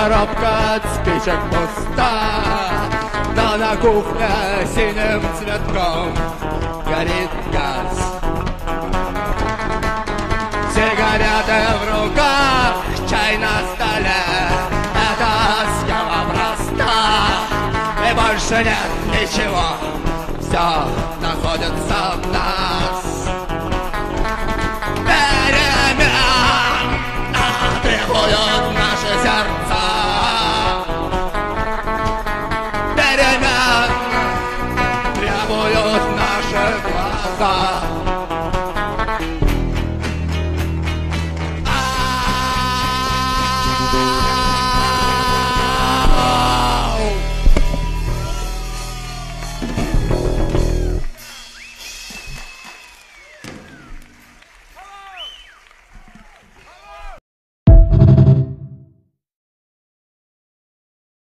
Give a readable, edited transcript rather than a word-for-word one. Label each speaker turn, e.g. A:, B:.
A: Коробка от спичек пуста, но на кухне синим цветком горит газ. Сигареты в руках, чай на столе, это схема проста, и больше нет ничего, все находится на